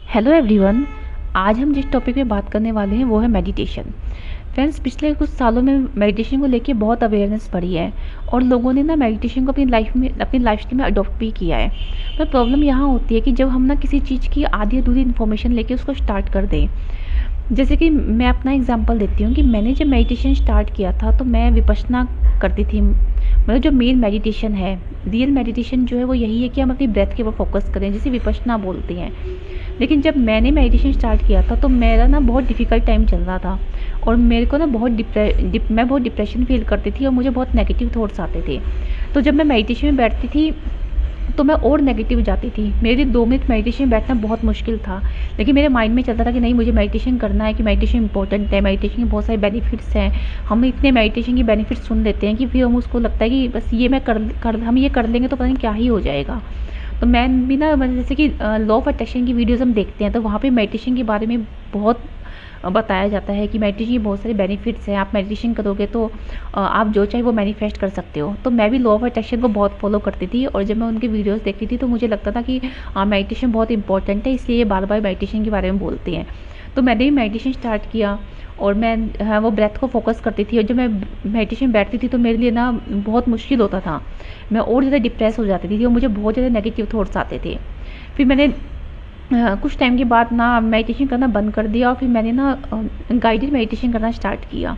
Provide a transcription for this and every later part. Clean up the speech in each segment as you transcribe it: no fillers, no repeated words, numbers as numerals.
Hello everyone. आज हम जिस टॉपिक में बात करने वाले हैं वो है मेडिटेशन। फ्रेंड्स, पिछले कुछ सालों में मेडिटेशन को लेके बहुत अवेयरनेस बढ़ी है और लोगों ने ना मेडिटेशन को अपनी लाइफस्टाइल में अडॉप्ट भी किया है। पर प्रॉब्लम यहाँ होती है कि जब हम ना किसी चीज़ की आधी अधूरी इन्फॉर्मेशन लेके उसको स्टार्ट कर दें। जैसे कि मैं अपना एग्जांपल देती हूँ कि मैंने जब मेडिटेशन स्टार्ट किया था तो मैं विपश्यना करती थी। मतलब जो मेन मेडिटेशन है, रियल मेडिटेशन जो है वो यही है कि हम अपनी ब्रेथ के ऊपर फोकस करें, जिसे विपश्यना बोलते हैं। लेकिन जब मैंने मेडिटेशन स्टार्ट किया था तो मेरा ना बहुत डिफ़िकल्ट टाइम चल रहा था और मेरे को ना मैं बहुत डिप्रेशन फील करती थी और मुझे बहुत नेगेटिव थॉट्स आते थे। तो जब मैं मेडिटेशन में बैठती थी तो मैं और नेगेटिव जाती थी। मेरे लिए 2 मिनट मेडिटेशन में बैठना बहुत मुश्किल था, लेकिन मेरे माइंड में चलता था कि नहीं, मुझे मेडिटेशन करना है, कि मेडिटेशन इंपॉर्टेंट है, मेडिटेशन के बहुत सारे बेनिफिट्स हैं। हम इतने मेडिटेशन के बेनिफिट्स सुन लेते हैं कि फिर हम उसको लगता है कि बस ये मैं हम ये कर लेंगे तो पता नहीं क्या ही हो जाएगा। तो मैं भी ना, मतलब जैसे कि लॉ ऑफ अट्रैक्शन की वीडियोज़ हम देखते हैं तो वहाँ पे मेडिटेशन के बारे में बहुत बताया जाता है कि मेडिटेशन के बहुत सारे बेनिफिट्स हैं। आप मेडिटेशन करोगे तो आप जो चाहे वो मैनिफेस्ट कर सकते हो। तो मैं भी लॉ ऑफ अट्रैक्शन को बहुत फॉलो करती थी और जब मैं उनके वीडियोस देखती थी तो मुझे लगता था कि मेडिटेशन बहुत इंपॉर्टेंट है, इसलिए ये बार बार मेडिटेशन के बारे में बोलते हैं। तो मैंने भी मेडिटेशन स्टार्ट किया और मैं वो ब्रेथ को फोकस करती थी और जब मैं मेडिटेशन बैठती थी तो मेरे लिए ना बहुत मुश्किल होता था। मैं और ज़्यादा डिप्रेस हो जाती थी और मुझे बहुत ज़्यादा नेगेटिव थॉट्स आते थे। फिर मैंने कुछ टाइम के बाद ना मेडिटेशन करना बंद कर दिया और फिर मैंने ना गाइडेड मेडिटेशन करना स्टार्ट किया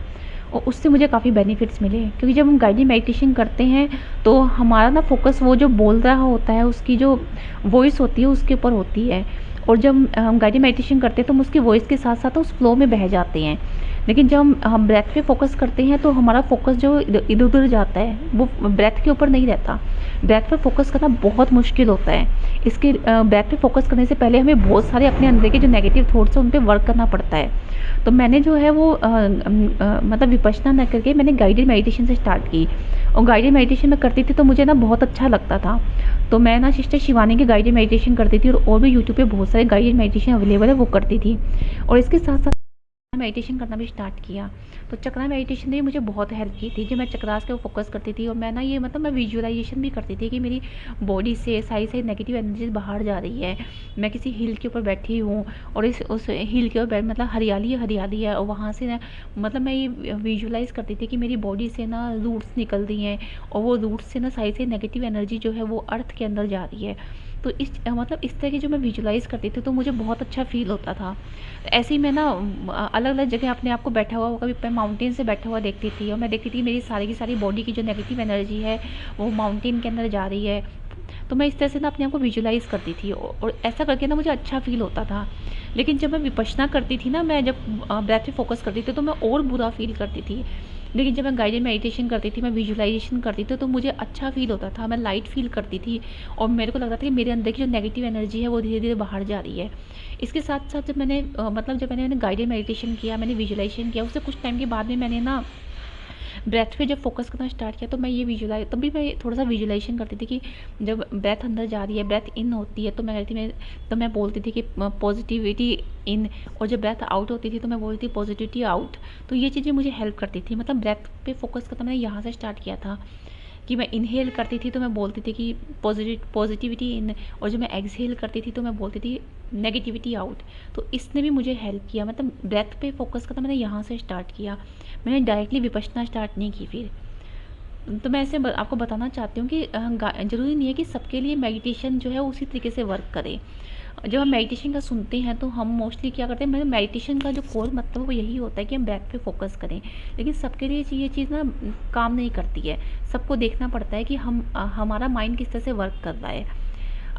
और उससे मुझे काफ़ी बेनिफिट्स मिले। क्योंकि जब हम गाइडेड मेडिटेशन करते हैं तो हमारा ना फोकस वो जो बोल रहा होता है उसकी जो वॉइस होती है उसके ऊपर होती है। और जब हम गाइडेड मेडिटेशन करते हैं तो हम उसकी वॉइस के साथ साथ उस फ्लो में बह जाते हैं। लेकिन जब हम ब्रेथ पे फोकस करते हैं तो हमारा फोकस जो इधर उधर जाता है वो ब्रेथ के ऊपर नहीं रहता। ब्रेथ पे फोकस करना बहुत मुश्किल होता है। इसके ब्रेथ पे फोकस करने से पहले हमें बहुत सारे अपने अंदर के जो नेगेटिव थॉट्स हैं उन पे वर्क करना पड़ता है। तो मैंने जो है वो मतलब विपश्यना न करके मैंने गाइडेड मेडिटेशन से स्टार्ट की और गाइडेड मेडिटेशन में करती थी तो मुझे ना बहुत अच्छा लगता था। तो मैं ना सिस्टर शिवानी के गाइडेड मेडिटेशन करती थी और भी यूट्यूब पे बहुत सारे गाइडेड मेडिटेशन अवेलेबल है, वो करती थी। और इसके साथ साथ मेडिटेशन करना भी स्टार्ट किया। तो चक्रा मेडिटेशन ने मुझे बहुत हेल्प की थी। जब मैं चक्रास के ऊपर फोकस करती थी और मैं ना ये मतलब मैं विजुअलाइजेशन भी करती थी कि मेरी बॉडी से सारी सारी नेगेटिव एनर्जीज बाहर जा रही है। मैं किसी हिल के ऊपर बैठी हूँ और उस हिल के ऊपर मतलब हरियाली है और वहाँ से ना मतलब मैं ये विजुअलाइज करती थी कि मेरी बॉडी से ना रूट्स निकल रही हैं और वो रूट्स से ना सारी सारी नेगेटिव एनर्जी जो है वो अर्थ के अंदर जा रही है। तो मतलब इस तरह की जो मैं विजुअलाइज़ करती थी तो मुझे बहुत अच्छा फ़ील होता था। तो ऐसे ही मैं ना अलग अलग जगह अपने आप को बैठा हुआ, कभी मैं माउंटेन से बैठा हुआ देखती थी और मैं देखती थी मेरी सारी की सारी बॉडी की जो नेगेटिव एनर्जी है वो माउंटेन के अंदर जा रही है। तो मैं इस तरह से ना अपने आप को विजुअलाइज़ करती थी और ऐसा करके ना मुझे अच्छा फ़ील होता था। लेकिन जब मैं विपश्यना करती थी ना, मैं जब ब्रेथ पे फोकस करती थी तो मैं और बुरा फ़ील करती थी। लेकिन जब मैं गाइडेड मेडिटेशन करती थी, मैं विजुअलाइजेशन करती थी तो मुझे अच्छा फ़ील होता था, मैं लाइट फ़ील करती थी और मेरे को लगता था कि मेरे अंदर की जो नेगेटिव एनर्जी है वो धीरे धीरे बाहर जा रही है। इसके साथ साथ जब मैंने गाइडेड मेडिटेशन किया, मैंने विजुअलाइजेशन किया, उससे कुछ टाइम के बाद में मैंने ना ब्रेथ पे जब फोकस करना स्टार्ट किया तो मैं ये विजुअलाइज तब भी मैं थोड़ा सा विजुअलाइजेशन करती थी कि जब ब्रेथ अंदर जा रही है, ब्रेथ इन होती है तो मैं बोलती थी कि पॉजिटिविटी इन, और जब ब्रेथ आउट होती थी तो मैं बोलती थी पॉजिटिविटी आउट। तो ये चीज़ें मुझे हेल्प करती थी। मतलब ब्रेथ पे फोकस करना मैंने यहाँ से स्टार्ट किया था कि मैं इनहेल करती थी तो मैं बोलती थी कि पॉजिटिविटी इन, और जब मैं एक्सहेल करती थी तो मैं बोलती थी नेगेटिविटी आउट। तो इसने भी मुझे हेल्प किया। मतलब ब्रेथ पे फोकस करना मैंने यहाँ से स्टार्ट किया, मैंने डायरेक्टली विपश्यना स्टार्ट नहीं की फिर। तो मैं ऐसे आपको बताना चाहती हूँ कि ज़रूरी नहीं है कि सबके लिए मेडिटेशन जो है उसी तरीके से वर्क करे। जब हम मेडिटेशन का सुनते हैं तो हम मोस्टली क्या करते हैं, मतलब मेडिटेशन का जो कोर मतलब वो यही होता है कि हम ब्रेथ पे फोकस करें। लेकिन सबके लिए ये चीज़ ना काम नहीं करती है। सबको देखना पड़ता है कि हमारा माइंड किस तरह से वर्क कर रहा है।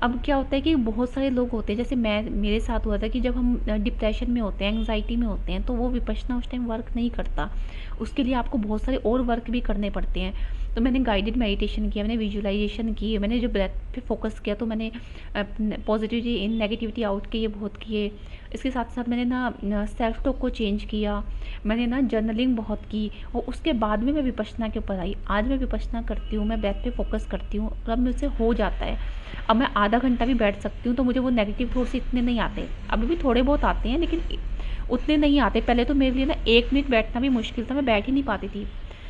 अब क्या होता है कि बहुत सारे लोग होते हैं, जैसे मेरे साथ हुआ था कि जब हम डिप्रेशन में होते हैं, एंग्जाइटी में होते हैं, तो वो विपश्यना उस टाइम वर्क नहीं करता। उसके लिए आपको बहुत सारे और वर्क भी करने पड़ते हैं। तो मैंने गाइडेड मेडिटेशन किया, मैंने विजुअलाइजेशन की, मैंने जो ब्रेथ पे फोकस किया, तो मैंने पॉजिटिविटी इन नेगेटिविटी आउट के ये बहुत किए। इसके साथ साथ मैंने ना सेल्फ टॉक को चेंज किया, मैंने ना जर्नलिंग बहुत की और उसके बाद में मैं विपश्यना के ऊपर आई। आज मैं विपश्यना करती हूँ, मैं ब्रेथ पे फोकस करती हूँ और अब मुझसे हो जाता है। अब मैं आधा घंटा भी बैठ सकती हूँ तो मुझे वो नेगेटिव थॉट्स इतने नहीं आते। अभी भी थोड़े बहुत आते हैं लेकिन उतने नहीं आते। पहले तो मेरे लिए ना 1 मिनट बैठना भी मुश्किल था, मैं बैठ ही नहीं पाती थी,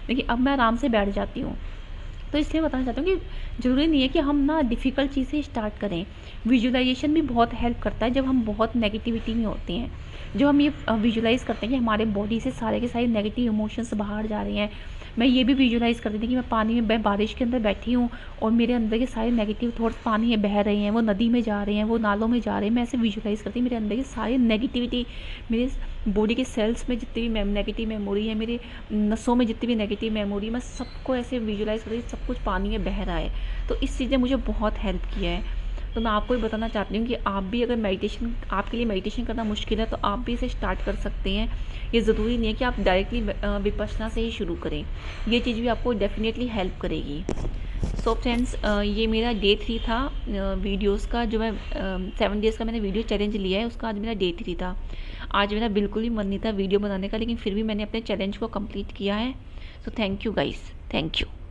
लेकिन अब मैं आराम से बैठ जाती हूँ। तो इसलिए बताना चाहती हूँ कि ज़रूरी नहीं है कि हम ना डिफ़िकल्ट चीज़ से स्टार्ट करें। विजुअलाइजेशन भी बहुत हेल्प करता है जब हम बहुत नेगेटिविटी में होते हैं। जो हम ये विजुअलाइज़ करते हैं कि हमारे बॉडी से सारे के सारे नेगेटिव इमोशंस बाहर जा रहे हैं। मैं ये भी विजुअलाइज़ करती थी कि मैं पानी में बारिश के अंदर बैठी हूँ और मेरे अंदर के सारे नेगेटिव थॉट्स पानी में बह रहे हैं, वो नदी में जा रहे हैं, वो नालों में जा रहे हैं। मैं ऐसे विजुअलाइज़ करती मेरे अंदर की सारी नेगेटिविटी, मेरे बॉडी के सेल्स में जितनी भी नेगेटिव मेमोरी है, मेरे नसों में जितनी भी नेगेटिव मेमोरी, मैं सबको ऐसे विजुअलाइज़ करती सब कुछ पानी में बह रहा है। तो इस चीज़ ने मुझे बहुत हेल्प किया है। तो मैं आपको भी बताना चाहती हूँ कि आप भी अगर मेडिटेशन, आपके लिए मेडिटेशन करना मुश्किल है तो आप भी इसे स्टार्ट कर सकते हैं। ये ज़रूरी नहीं है कि आप डायरेक्टली विपश्यना से ही शुरू करें। ये चीज़ भी आपको डेफिनेटली हेल्प करेगी। सो फ्रेंड्स, ये मेरा डे 3 था वीडियोस का। जो मैं 7 डेज़ का मैंने वीडियो चैलेंज लिया है, उसका आज मेरा डे 3 था। आज मेरा बिल्कुल भी मन नहीं था वीडियो बनाने का, लेकिन फिर भी मैंने अपने चैलेंज को कंप्लीट किया है। So thank you guys, thank you.